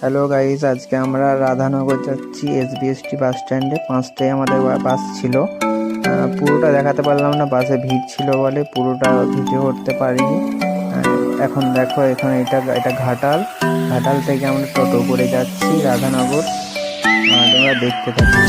Hello guys, আজকে আমরা রাধানগর যাচ্ছি এসবিএসটি বাস স্ট্যান্ডে। 5টায় আমাদের বাস ছিল। পুরোটা দেখাতে পারলাম না, বাসে ভিড় ছিল বলে পুরোটা ভিডিও করতে পারিনি। এখন দেখো, এখানে এটা ঘাটাল। ঘাটাল থেকে আমরা টোটো করে যাচ্ছি রাধানগর। তোমরা দেখতে থাকো।